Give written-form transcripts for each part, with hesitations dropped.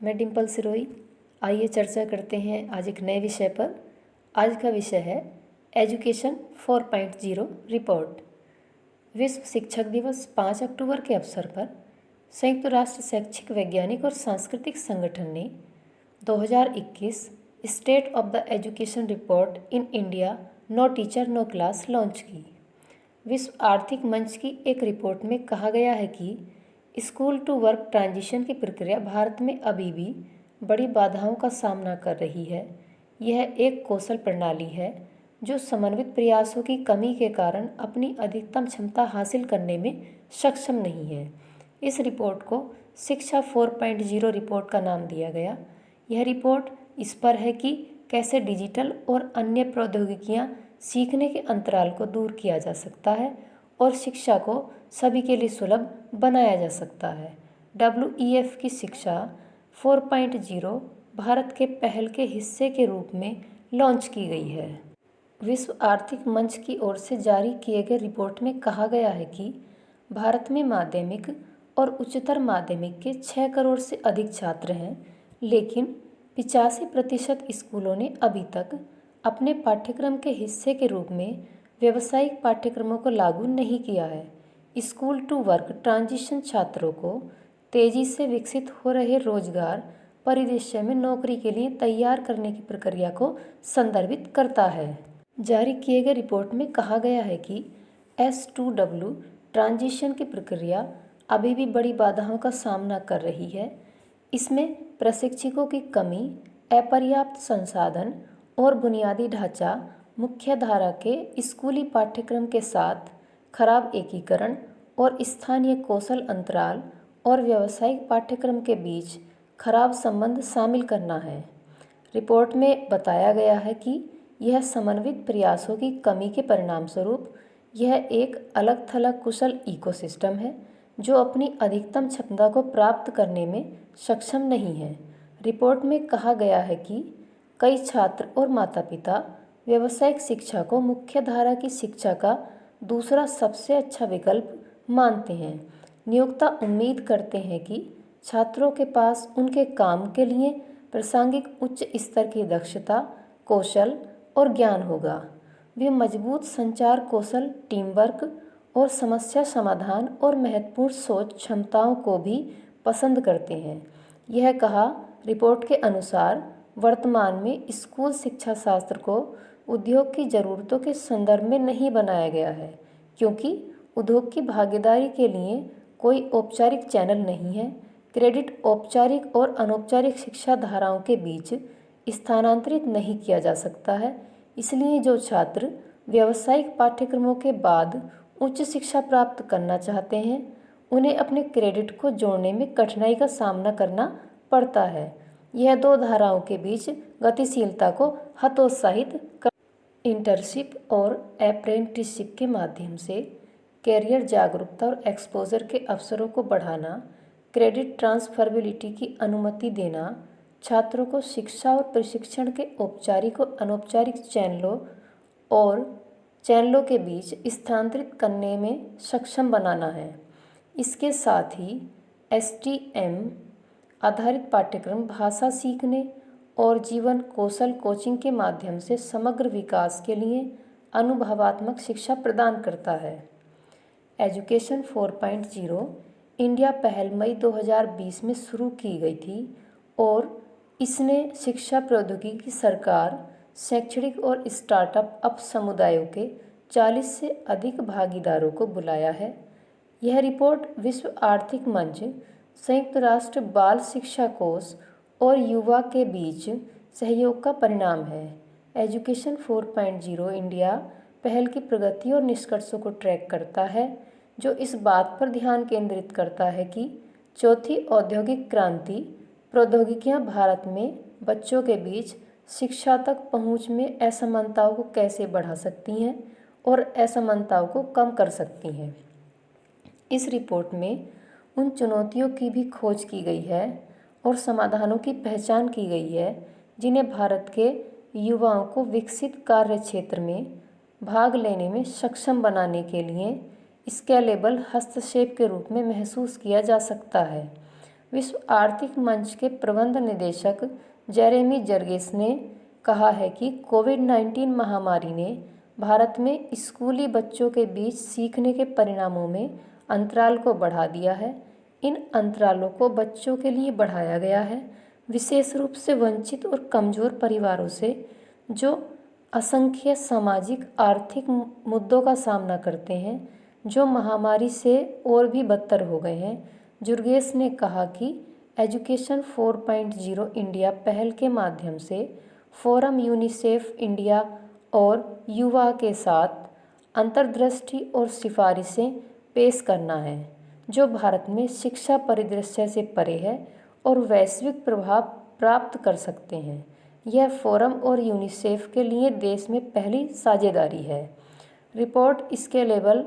मैं डिम्पल सिरोही। आइए चर्चा करते हैं आज एक नए विषय पर। आज का विषय है एजुकेशन 4.0 रिपोर्ट। विश्व शिक्षक दिवस 5 अक्टूबर के अवसर पर संयुक्त राष्ट्र शैक्षिक वैज्ञानिक और सांस्कृतिक संगठन ने 2021 state of the education report in India no teacher no class launch की। विश्व आर्थिक मंच की एक रिपोर्ट में कहा गया है कि स्कूल टू वर्क ट्रांजिशन की प्रक्रिया भारत में अभी भी बड़ी बाधाओं का सामना कर रही है। यह एक कौशल प्रणाली है जो समन्वित प्रयासों की कमी के कारण अपनी अधिकतम क्षमता हासिल करने में सक्षम नहीं है। इस रिपोर्ट को शिक्षा 4.0 रिपोर्ट का नाम दिया गया। यह रिपोर्ट इस पर है कि कैसे डिजिटल और अन्य प्रौद्योगिकियां सीखने के अंतराल को दूर किया जा सकता है और शिक्षा को सभी के लिए सुलभ बनाया जा सकता है। WEF की शिक्षा 4.0 भारत के पहल के हिस्से के रूप में लॉन्च की गई है। विश्व आर्थिक मंच की ओर से जारी किए गए रिपोर्ट में कहा गया है कि भारत में माध्यमिक और उच्चतर माध्यमिक के 6 करोड़ से अधिक छात्र हैं, लेकिन 85% स्कूलों ने अभी तक अपने पाठ्यक्रम के हिस्से के रूप में व्यावसायिक पाठ्यक्रमों को लागू नहीं किया है। स्कूल टू वर्क ट्रांजिशन छात्रों को तेजी से विकसित हो रहे रोजगार परिदृश्य में नौकरी के लिए तैयार करने की प्रक्रिया को संदर्भित करता है। जारी किए गए रिपोर्ट में कहा गया है कि S2W ट्रांजिशन की प्रक्रिया अभी भी बड़ी बाधाओं का सामना कर रही है। इसमें प्रशिक्षकों की कमी, अपर्याप्त संसाधन और बुनियादी ढांचा, मुख्यधारा के स्कूली पाठ्यक्रम के साथ खराब एकीकरण और स्थानीय कौशल अंतराल और व्यावसायिक पाठ्यक्रम के बीच खराब संबंध शामिल करना है। रिपोर्ट में बताया गया है कि यह समन्वित प्रयासों की कमी के परिणामस्वरूप यह एक अलग थलग कुशल इकोसिस्टम है जो अपनी अधिकतम क्षमता को प्राप्त करने में सक्षम नहीं है। रिपोर्ट में कहा गया है कि कई छात्र और माता पिता व्यावसायिक शिक्षा को मुख्यधारा की शिक्षा का दूसरा सबसे अच्छा विकल्प मानते हैं। नियोक्ता उम्मीद करते हैं कि छात्रों के पास उनके काम के लिए प्रासंगिक उच्च स्तर की दक्षता, कौशल और ज्ञान होगा। वे मजबूत संचार कौशल, टीम वर्क और समस्या समाधान और महत्वपूर्ण सोच क्षमताओं को भी पसंद करते हैं। यह कहा रिपोर्ट के अनुसार वर्तमान में स्कूल शिक्षा शास्त्र को उद्योग की ज़रूरतों के संदर्भ में नहीं बनाया गया है, क्योंकि उद्योग की भागीदारी के लिए कोई औपचारिक चैनल नहीं है। क्रेडिट औपचारिक और अनौपचारिक शिक्षा धाराओं के बीच स्थानांतरित नहीं किया जा सकता है। इसलिए जो छात्र व्यावसायिक पाठ्यक्रमों के बाद उच्च शिक्षा प्राप्त करना चाहते हैं, उन्हें अपने क्रेडिट को जोड़ने में कठिनाई का सामना करना पड़ता है। यह दो धाराओं के बीच गतिशीलता को हतोत्साहित कर इंटर्नशिप और अप्रेंटिसशिप के माध्यम से कैरियर जागरूकता और एक्सपोजर के अवसरों को बढ़ाना, क्रेडिट ट्रांसफरबिलिटी की अनुमति देना, छात्रों को शिक्षा और प्रशिक्षण के औपचारिक और अनौपचारिक चैनलों के बीच स्थानांतरित करने में सक्षम बनाना है। इसके साथ ही STEM आधारित पाठ्यक्रम भाषा सीखने और जीवन कौशल कोचिंग के माध्यम से समग्र विकास के लिए अनुभवात्मक शिक्षा प्रदान करता है। एजुकेशन 4.0 इंडिया पहल मई 2020 में शुरू की गई थी और इसने शिक्षा प्रौद्योगिकी, सरकार, शैक्षणिक और स्टार्टअप समुदायों के 40 से अधिक भागीदारों को बुलाया है। यह रिपोर्ट विश्व आर्थिक मंच, संयुक्त राष्ट्र बाल शिक्षा कोष और युवा के बीच सहयोग का परिणाम है। एजुकेशन 4.0 इंडिया पहल की प्रगति और निष्कर्षों को ट्रैक करता है, जो इस बात पर ध्यान केंद्रित करता है कि चौथी औद्योगिक क्रांति प्रौद्योगिकियां भारत में बच्चों के बीच शिक्षा तक पहुंच में असमानताओं को कैसे बढ़ा सकती हैं और असमानताओं को कम कर सकती हैं। इस रिपोर्ट में उन चुनौतियों की भी खोज की गई है और समाधानों की पहचान की गई है जिन्हें भारत के युवाओं को विकसित कार्य क्षेत्र में भाग लेने में सक्षम बनाने के लिए स्केलेबल हस्तक्षेप के रूप में महसूस किया जा सकता है। विश्व आर्थिक मंच के प्रबंध निदेशक जेरेमी जर्गेस ने कहा है कि कोविड-19 महामारी ने भारत में स्कूली बच्चों के बीच सीखने के परिणामों में अंतराल को बढ़ा दिया है। इन अंतरालों को बच्चों के लिए बढ़ाया गया है, विशेष रूप से वंचित और कमज़ोर परिवारों से, जो असंख्य सामाजिक आर्थिक मुद्दों का सामना करते हैं, जो महामारी से और भी बदतर हो गए हैं। जुर्गेस ने कहा कि एजुकेशन 4.0 इंडिया पहल के माध्यम से फोरम यूनिसेफ इंडिया और युवा के साथ अंतर्दृष्टि और सिफारिशें पेश करना है, जो भारत में शिक्षा परिदृश्य से परे है और वैश्विक प्रभाव प्राप्त कर सकते हैं। यह फोरम और यूनिसेफ के लिए देश में पहली साझेदारी है। रिपोर्ट स्केलेबल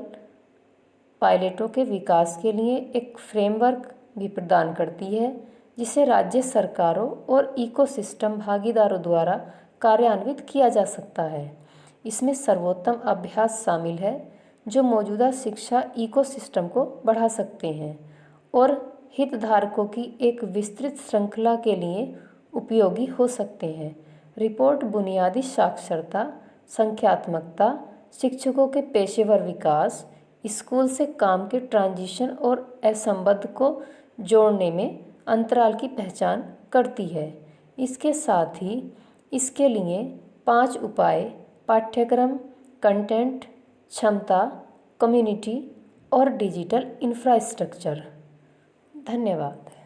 पायलटों के विकास के लिए एक फ्रेमवर्क भी प्रदान करती है, जिसे राज्य सरकारों और इकोसिस्टम भागीदारों द्वारा कार्यान्वित किया जा सकता है। इसमें सर्वोत्तम अभ्यास शामिल है, जो मौजूदा शिक्षा इकोसिस्टम को बढ़ा सकते हैं और हितधारकों की एक विस्तृत श्रृंखला के लिए उपयोगी हो सकते हैं। रिपोर्ट बुनियादी साक्षरता, संख्यात्मकता, शिक्षकों के पेशेवर विकास, स्कूल से काम के ट्रांजिशन और असंबद्ध को जोड़ने में अंतराल की पहचान करती है। इसके साथ ही इसके लिए 5 उपाय पाठ्यक्रम, कंटेंट, क्षमता, कम्युनिटी और डिजिटल इंफ्रास्ट्रक्चर। धन्यवाद।